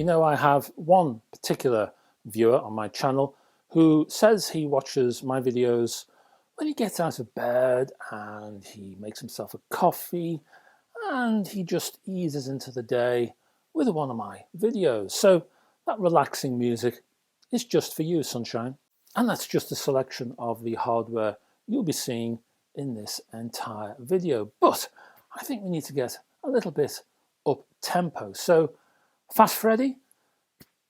know, I have one particular viewer on my channel who says he watches my videos when he gets out of bed and he makes himself a coffee and he just eases into the day with one of my videos. So that relaxing music is just for you, sunshine. And that's just a selection of the hardware you'll be seeing in this entire video. But I think we need to get a little bit up tempo. So Fast Freddy,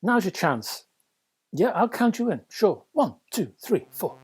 now's your chance. Yeah, I'll count you in. Sure. 1, 2, 3, 4.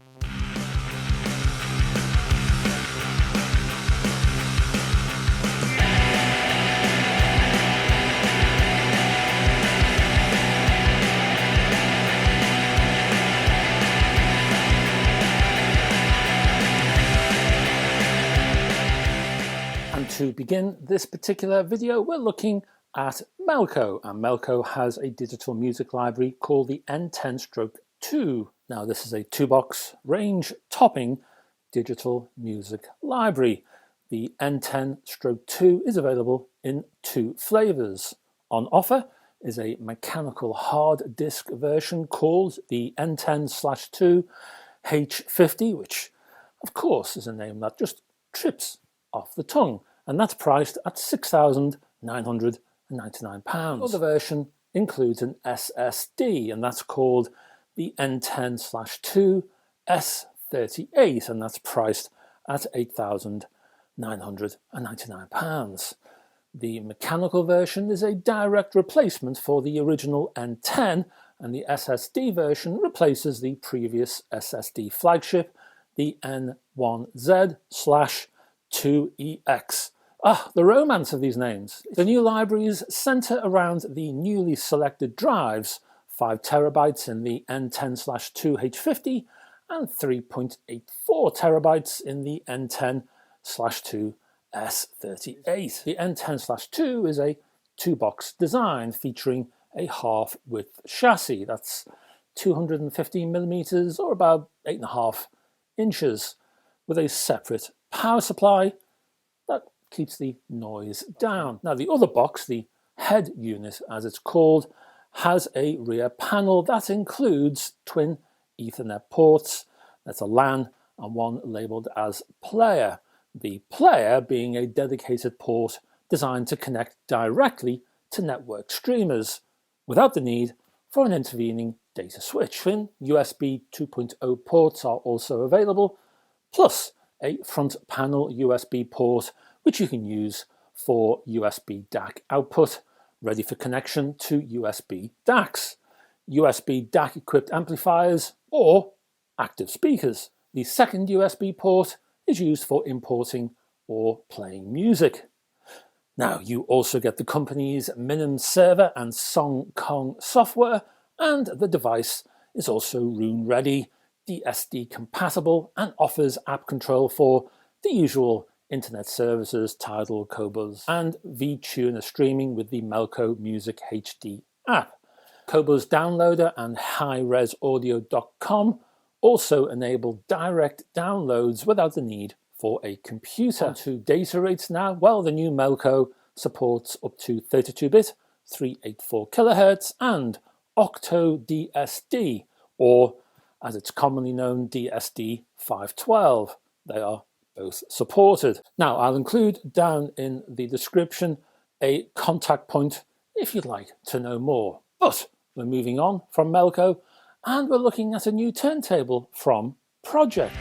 And to begin this particular video, we're looking at Melco, and Melco has a digital music library called the N10-2. Now this is a 2-box range topping digital music library. The N10-2 is available in 2 flavors. On offer is a mechanical hard disk version called the N10/2 H50, which of course is a name that just trips off the tongue, and that's priced at £6,999. The other version includes an SSD, and that's called the N10/2 S38, and that's priced at £8,999. The mechanical version is a direct replacement for the original N10, and the SSD version replaces the previous SSD flagship, the N1Z/2EX. The romance of these names. The new libraries center around the newly selected drives, 5 terabytes in the N10/2 H50 and 3.84 terabytes in the N10/2 S38. The N10/2 is a 2-box design featuring a half-width chassis, that's 215 millimeters or about 8.5 inches, with a separate power supply that keeps the noise down. Now the other box, the head unit as it's called, has a rear panel that includes twin Ethernet ports. That's a LAN and one labeled as player. The player being a dedicated port designed to connect directly to network streamers without the need for an intervening data switch. Twin USB 2.0 ports are also available, plus a front panel USB port which you can use for USB DAC output, ready for connection to USB DACs, USB DAC equipped amplifiers, or active speakers. The second USB port is used for importing or playing music. Now you also get the company's Minim server and Song Kong software, and the device is also Roon ready, DSD compatible, and offers app control for the usual internet services, Tidal, Qobuz, and VTuner streaming with the Melco Music HD app. Qobuz Downloader and HiResAudio.com also enable direct downloads without the need for a computer. On to data rates now. Well, the new Melco supports up to 32-bit, 384 kHz, and Octo DSD, or as it's commonly known, DSD 512. They are both supported. Now, I'll include down in the description a contact point if you'd like to know more. But we're moving on from Melco, and we're looking at a new turntable from Pro-Ject.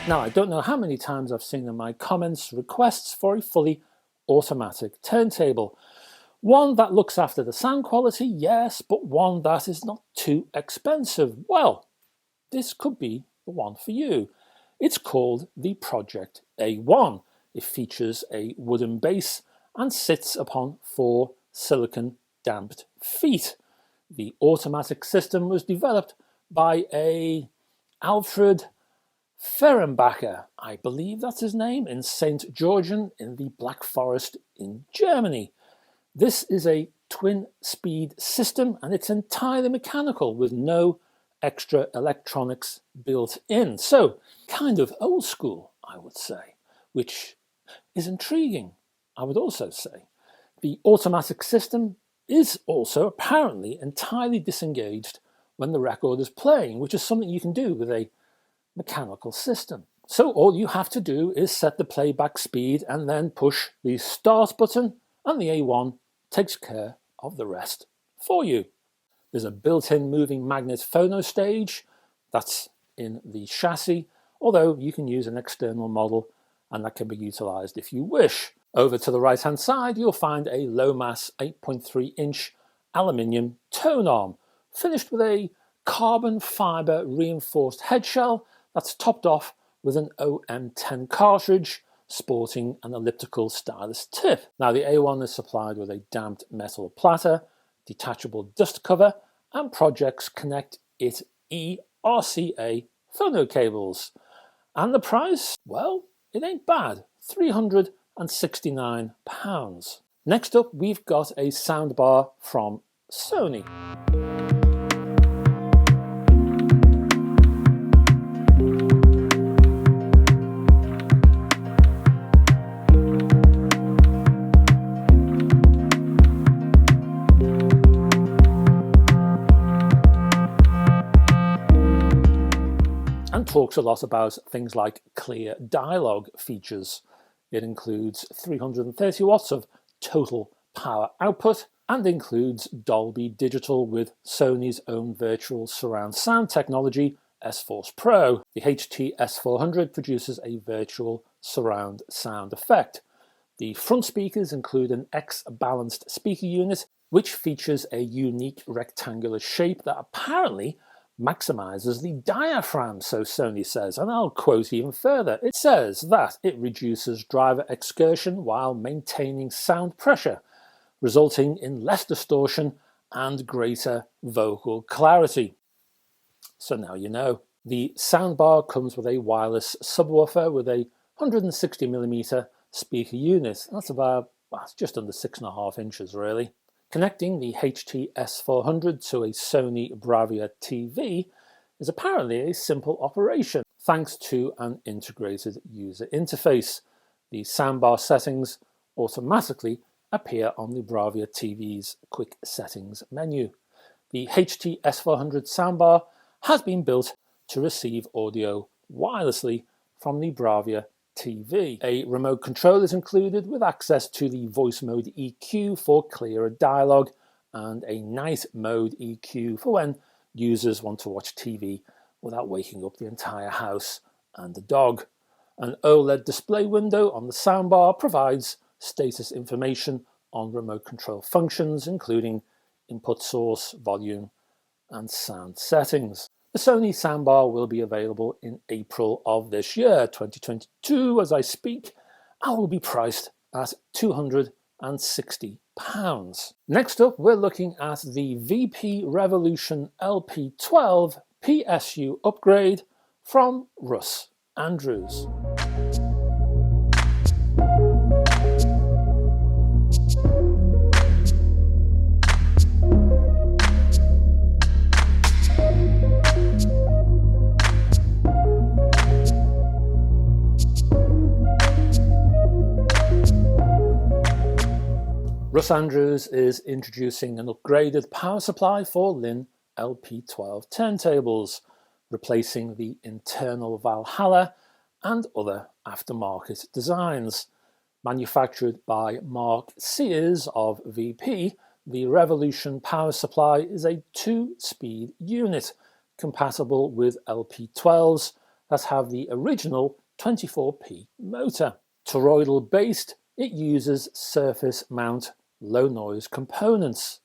Now, I don't know how many times I've seen in my comments requests for a fully automatic turntable. One that looks after the sound quality, yes, but one that is not too expensive. Well, this could be the one for you. It's called the Pro-Ject A1. It features a wooden base and sits upon 4 silicon damped feet. The automatic system was developed by Alfred Fehrenbacher, I believe that's his name, in St. Georgen in the Black Forest in Germany. This is a twin-speed system and it's entirely mechanical with no extra electronics built in. So, kind of old school, I would say, which is intriguing, I would also say. The automatic system is also apparently entirely disengaged when the record is playing, which is something you can do with a mechanical system. So all you have to do is set the playback speed and then push the start button, and the A1 takes care of the rest for you. There's a built-in moving magnet phono stage that's in the chassis, although you can use an external model and that can be utilized if you wish. Over to the right hand side you'll find a low mass 8.3-inch aluminium tone arm finished with a carbon fiber reinforced head shell that's topped off with an OM10 cartridge sporting an elliptical stylus tip. Now the A1 is supplied with a damped metal platter, detachable dust cover, and Pro-Ject's Connect It E RCA phono cables. And the price? Well, it ain't bad, £369. Next up we've got a soundbar from Sony. Talks a lot about things like clear dialogue features. It includes 330 watts of total power output and includes Dolby Digital with Sony's own virtual surround sound technology, S-Force Pro. The HT-S400 produces a virtual surround sound effect. The front speakers include an X-balanced speaker unit, which features a unique rectangular shape that apparently maximizes the diaphragm, so Sony says, and I'll quote even further. It says that it reduces driver excursion while maintaining sound pressure, resulting in less distortion and greater vocal clarity. So now you know. The soundbar comes with a wireless subwoofer with a 160mm speaker unit. That's about, well, it's just under 6.5 inches really. Connecting the HT-S400 to a Sony Bravia TV is apparently a simple operation thanks to an integrated user interface. The soundbar settings automatically appear on the Bravia TV's quick settings menu. The HT-S400 soundbar has been built to receive audio wirelessly from the Bravia TV. A remote control is included with access to the voice mode EQ for clearer dialogue and a night mode EQ for when users want to watch TV without waking up the entire house and the dog. An OLED display window on the soundbar provides status information on remote control functions including input source, volume and sound settings. The Sony soundbar will be available in April of this year, 2022, as I speak, and will be priced at £260. Next up, we're looking at the VP Revolution LP12 PSU Upgrade from Russ Andrews. Russ Andrews is introducing an upgraded power supply for linn LP12 turntables, replacing the internal Valhalla and other aftermarket designs. Manufactured by Mark Sears of VP, the Revolution power supply is a 2-speed unit compatible with LP12s that have the original 24p motor. Toroidal based, it uses surface mount low noise components.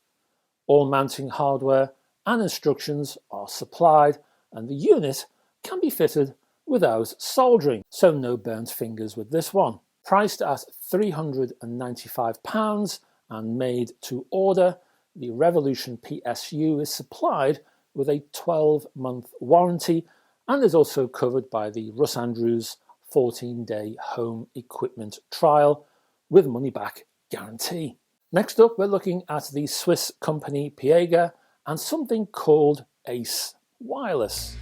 All mounting hardware and instructions are supplied and the unit can be fitted without soldering, so no burnt fingers with this one. Priced at £395 and made to order, the Revolution PSU is supplied with a 12-month warranty and is also covered by the Russ Andrews 14-day home equipment trial with money-back guarantee. Next up, we're looking at the Swiss company Piega and something called Ace Wireless.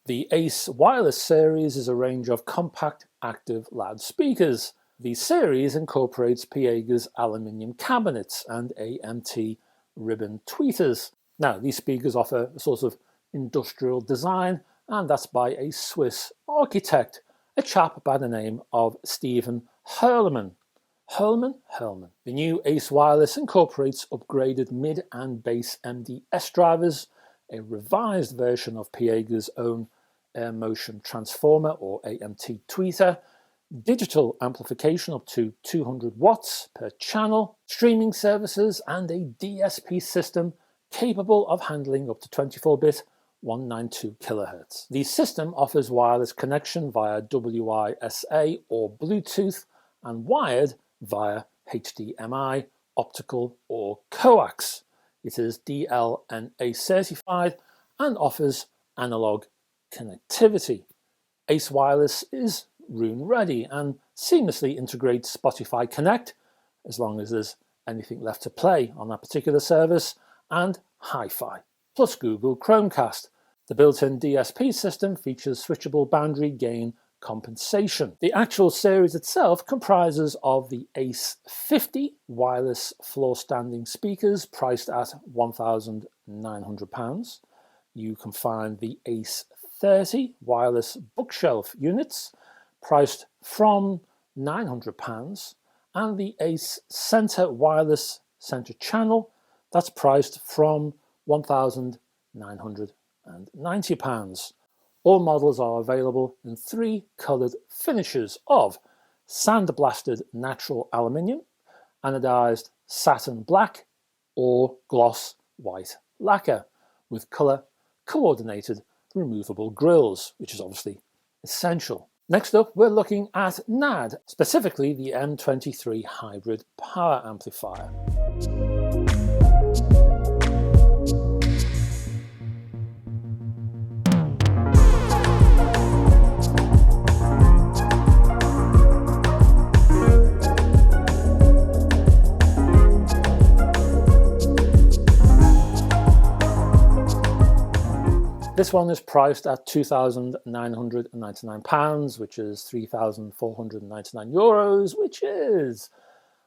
The Ace Wireless series is a range of compact active loudspeakers. The series incorporates Piega's aluminium cabinets and AMT ribbon tweeters. Now, these speakers offer a sort of industrial design, and that's by a Swiss architect, a chap by the name of Stephen Hurleman. Hurleman. The new Ace Wireless incorporates upgraded mid and bass MDS drivers, a revised version of Piega's own Air Motion Transformer or AMT tweeter, digital amplification up to 200 watts per channel, streaming services, and a DSP system capable of handling up to 24-bit 192 kHz. The system offers wireless connection via WISA or Bluetooth and wired via HDMI, optical or coax. It is DLNA certified and offers analog connectivity. Ace Wireless is room ready and seamlessly integrates Spotify Connect, as long as there's anything left to play on that particular service, and Hifi, plus Google Chromecast. The built-in DSP system features switchable boundary gain compensation. The actual series itself comprises of the Ace 50 wireless floor-standing speakers priced at £1,900. You can find the Ace 30 wireless bookshelf units priced from £900, and the Ace Center wireless center channel that's priced from £1,990. All models are available in 3 coloured finishes of sandblasted natural aluminium, anodized satin black, or gloss white lacquer, with colour coordinated removable grills, which is obviously essential. Next up, we're looking at NAD, specifically the M23 hybrid power amplifier. This one is priced at £2,999, which is €3,499, which is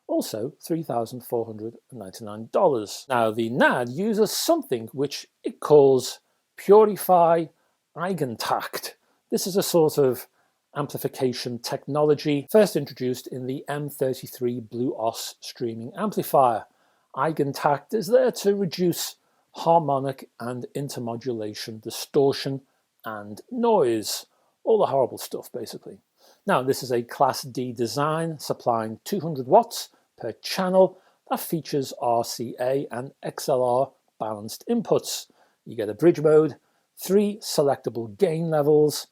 also $3,499. Now, the NAD uses something which it calls Purify Eigentakt. This is a sort of amplification technology first introduced in the M33 BluOS streaming amplifier. Eigentakt is there to reduce harmonic and intermodulation distortion and noise. All the horrible stuff, basically. Now, this is a Class D design supplying 200 watts per channel that features RCA and XLR balanced inputs. You get a bridge mode, 3 selectable gain levels,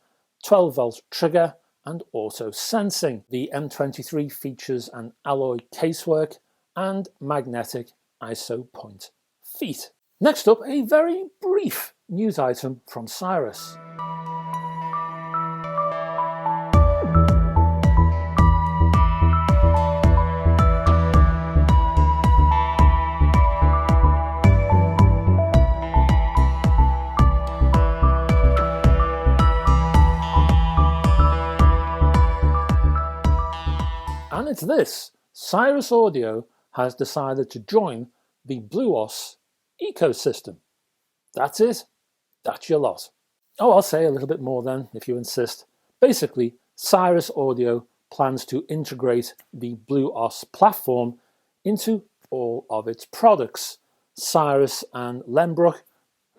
12-volt trigger, and auto sensing. The M23 features an alloy casework and magnetic ISO point feet. Next up, a very brief news item from Cyrus. And it's this: Cyrus Audio has decided to join the BluOS ecosystem. That's it. That's your lot. Oh, I'll say a little bit more then, if you insist. Basically, Cyrus Audio plans to integrate the BluOS platform into all of its products. Cyrus and Lembruck,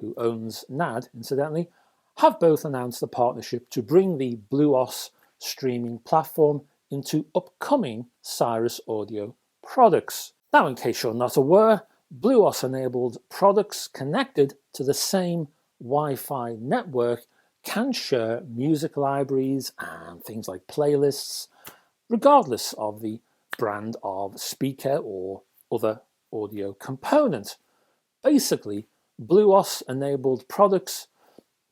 who owns NAD, incidentally, have both announced a partnership to bring the BluOS streaming platform into upcoming Cyrus Audio products. Now, in case you're not aware, BluOS-enabled products connected to the same Wi-Fi network can share music libraries and things like playlists, regardless of the brand of speaker or other audio component. Basically, BluOS enabled products,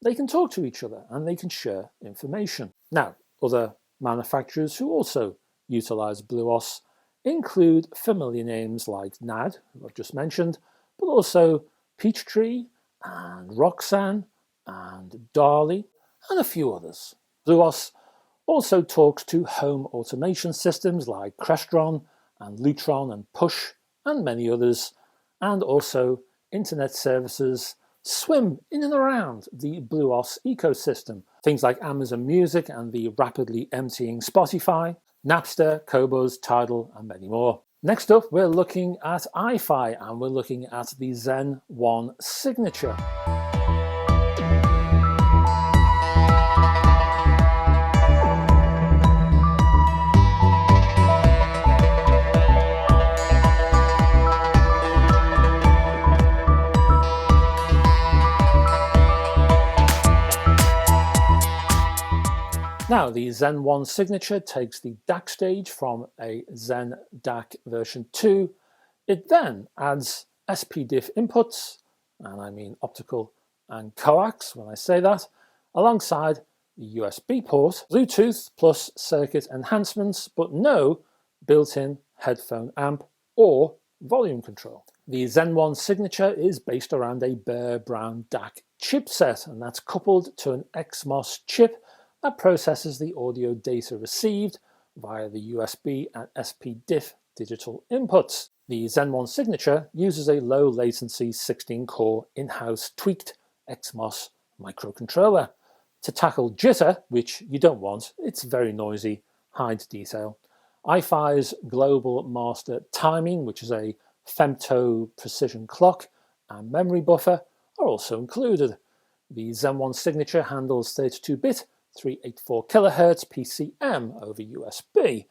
they can talk to each other and they can share information. Now, other manufacturers who also utilize BluOS include familiar names like NAD, who I've just mentioned, but also Peachtree and Roxanne and Darley and a few others. BluOS also talks to home automation systems like Crestron and Lutron and Push and many others, and also internet services swim in and around the BluOS ecosystem. Things like Amazon Music and the rapidly emptying Spotify, Napster, Qobuz, Tidal, and many more. Next up, we're looking at Hifi, and we're looking at the Zen One Signature. Now, the Zen One Signature takes the DAC stage from a Zen DAC version 2. It then adds SPDIF inputs, and I mean optical and coax when I say that, alongside the USB port, Bluetooth plus circuit enhancements, but no built-in headphone amp or volume control. The Zen One Signature is based around a bare brown DAC chipset, and that's coupled to an XMOS chip that processes the audio data received via the USB and SPDIF digital inputs. The Zen One Signature uses a low latency 16-core in-house tweaked XMOS microcontroller to tackle jitter, which you don't want. It's very noisy, hides detail. Hifi's global master timing, which is a femto precision clock, and memory buffer are also included. The Zen One Signature handles 32-bit 384 kHz PCM over USB,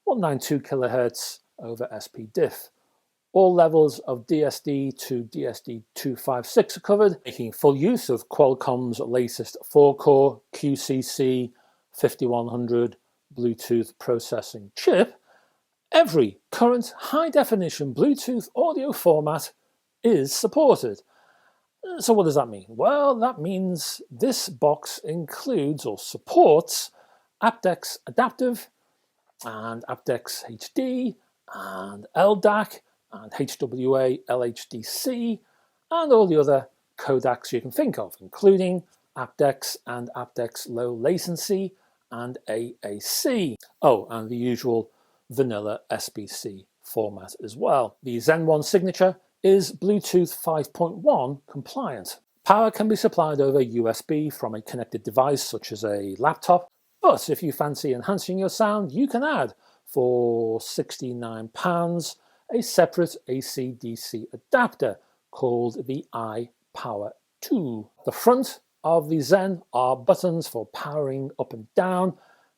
192 kHz over SPDIF. All levels of DSD to DSD256 are covered, making full use of Qualcomm's latest 4-core QCC 5100 Bluetooth processing chip. Every current high-definition Bluetooth audio format is supported. So what does that mean? Well, that means this box includes or supports aptX Adaptive and aptX HD and LDAC and HWA LHDC and all the other codecs you can think of, including aptX and aptX Low Latency and AAC. Oh, and the usual vanilla SBC format as well. The Zen One Signature is Bluetooth 5.1 compliant. Power can be supplied over USB from a connected device such as a laptop, but if you fancy enhancing your sound, you can add, for £69, a separate AC-DC adapter called the iPower 2. The front of the Zen are buttons for powering up and down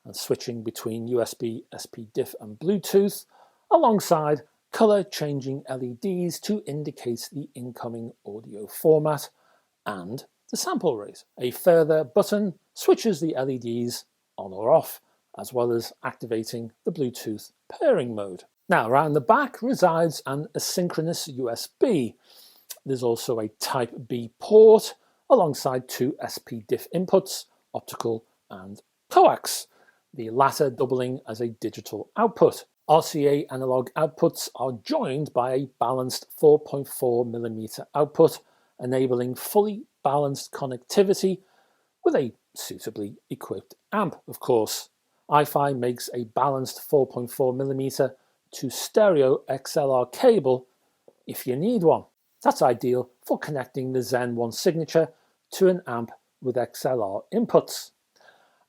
and switching between USB, SPDIF and Bluetooth, alongside color-changing LEDs to indicate the incoming audio format and the sample rate. A further button switches the LEDs on or off, as well as activating the Bluetooth pairing mode. Now, around the back resides an asynchronous USB. There's also a Type B port, alongside two SPDIF inputs, optical and coax, the latter doubling as a digital output. RCA analog outputs are joined by a balanced 4.4mm output, enabling fully balanced connectivity with a suitably equipped amp, of course. Hifi makes a balanced 4.4mm to stereo XLR cable if you need one. That's ideal for connecting the Zen One Signature to an amp with XLR inputs.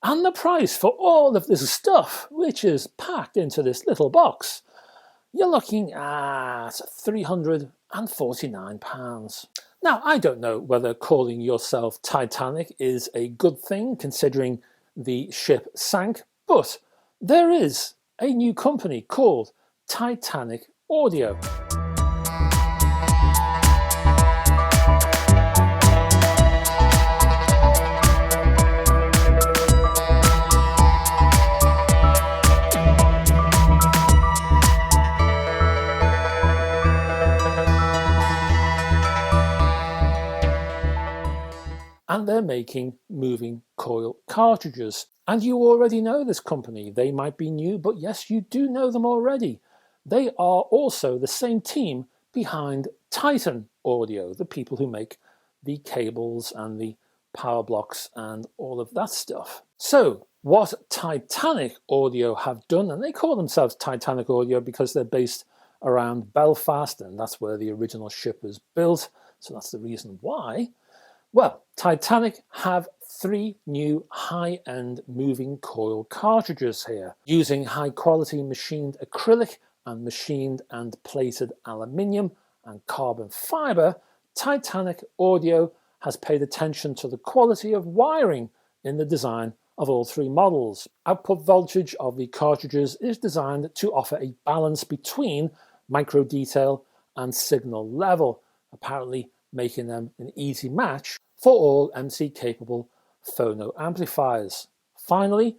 And the price for all of this stuff, which is packed into this little box, you're looking at £349. Now, I don't know whether calling yourself Titanic is a good thing considering the ship sank, but there is a new company called Titanic Audio. and they're making moving coil cartridges. And you already know this company. They might be new, but yes, you do know them already. They are also the same team behind Titan Audio, the people who make the cables and the power blocks and all of that stuff. So what Titanic Audio have done, and they call themselves Titanic Audio because they're based around Belfast, and that's where the original ship was built, so that's the reason why. Well, Titanic have 3 new high-end moving coil cartridges here. Using high-quality machined acrylic and machined and plated aluminium and carbon fiber, Titanic Audio has paid attention to the quality of wiring in the design of all 3 models. Output voltage of the cartridges is designed to offer a balance between micro detail and signal level, apparently making them an easy match for all MC-capable phono amplifiers. Finally,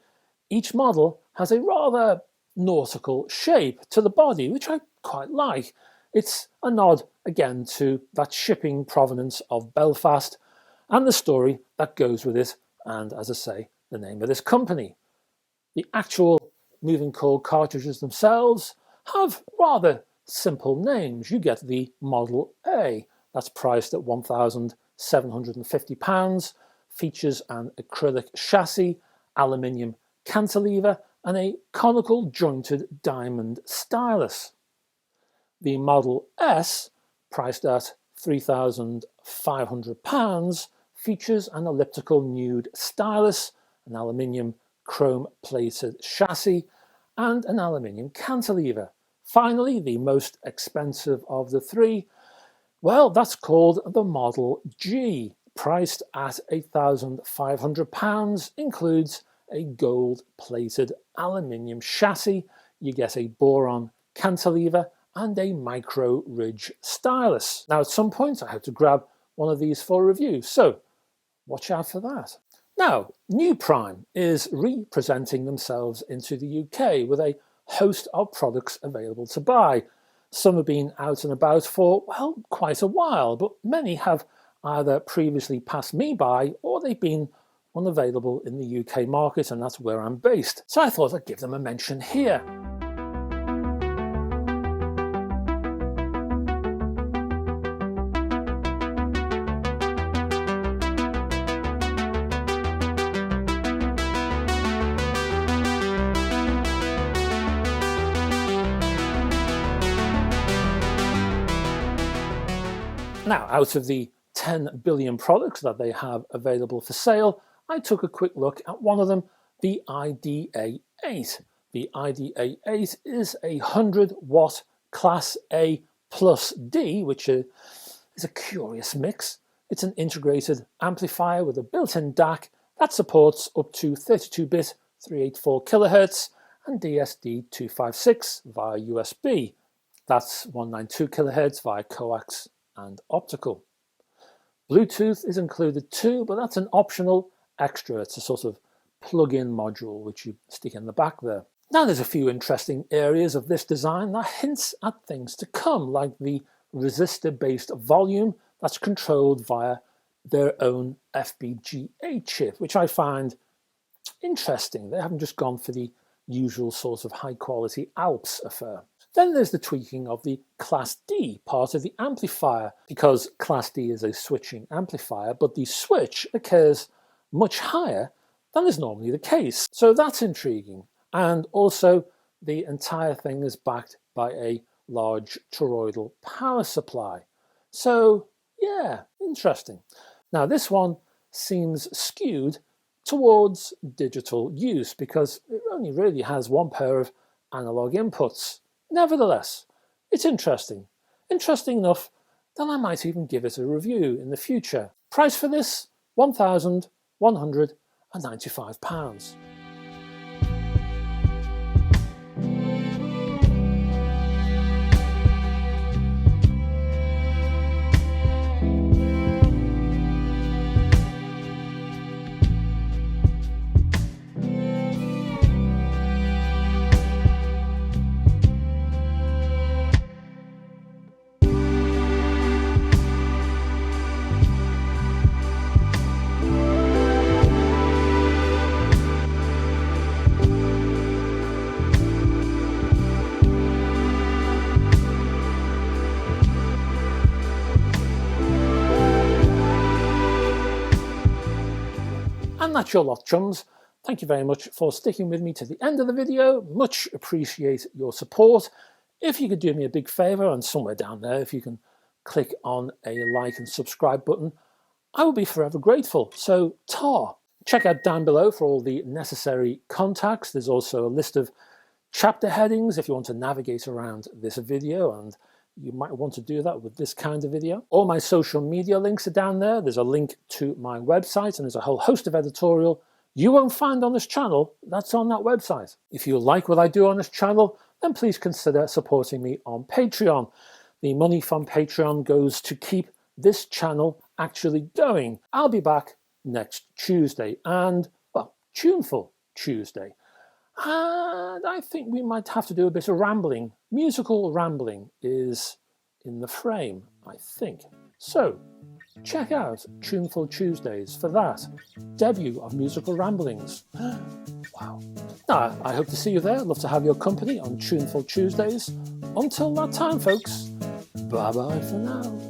each model has a rather nautical shape to the body, which I quite like. It's a nod again to that shipping provenance of Belfast and the story that goes with it, and as I say, the name of this company. The actual moving coil cartridges themselves have rather simple names. You get the Model A, that's priced at £1,750, features an acrylic chassis, aluminium cantilever, and a conical jointed diamond stylus. The Model S, priced at £3,500, features an elliptical nude stylus, an aluminium chrome-plated chassis, and an aluminium cantilever. Finally, the most expensive of the 3, well, that's called the Model G, priced at £8,500, includes a gold-plated aluminium chassis. You get a boron cantilever and a micro ridge stylus. Now, at some point, I had to grab one of these for review, so watch out for that. Now, NuPrime is representing themselves into the UK with a host of products available to buy. Some have been out and about for, well, quite a while, but many have either previously passed me by or they've been unavailable in the UK market, and that's where I'm based. So I thought I'd give them a mention here. Now, out of the 10 billion products that they have available for sale, I took a quick look at one of them, the IDA-8. The IDA-8 is a 100-watt Class A plus D, which is a curious mix. It's an integrated amplifier with a built-in DAC that supports up to 32-bit 384 kHz and DSD256 via USB. That's 192 kHz via coax and optical. Bluetooth is included too, but that's an optional extra. It's a sort of plug-in module which you stick in the back there. Now, there's a few interesting areas of this design that hints at things to come, like the resistor-based volume that's controlled via their own FPGA chip, which I find interesting. They haven't just gone for the usual sort of high-quality Alps affair. Then there's the tweaking of the Class D part of the amplifier, because Class D is a switching amplifier, but the switch occurs much higher than is normally the case. So that's intriguing. And also, the entire thing is backed by a large toroidal power supply. So, yeah, interesting. Now, this one seems skewed towards digital use because it only really has one pair of analog inputs. Nevertheless, it's interesting. Interesting enough that I might even give it a review in the future. Price for this, £1,195. And that's your lot, chums. Thank you very much for sticking with me to the end of the video. Much appreciate your support. If you could do me a big favour, and somewhere down there, if you can click on a like and subscribe button, I will be forever grateful. So, tar. Check out down below for all the necessary contacts. There's also a list of chapter headings if you want to navigate around this video, and you might want to do that with this kind of video. All my social media links are down there. There's a link to my website, and there's a whole host of editorial you won't find on this channel that's on that website. If you like what I do on this channel, then please consider supporting me on Patreon. The money from Patreon goes to keep this channel actually going. I'll be back next Tuesday, and, well, Tuneful Tuesday. And I think we might have to do a bit of rambling. Musical rambling is in the frame, I think. So, check out Tuneful Tuesdays for that debut of musical ramblings. Wow. Now, I hope to see you there. I'd love to have your company on Tuneful Tuesdays. Until that time, folks, bye-bye for now.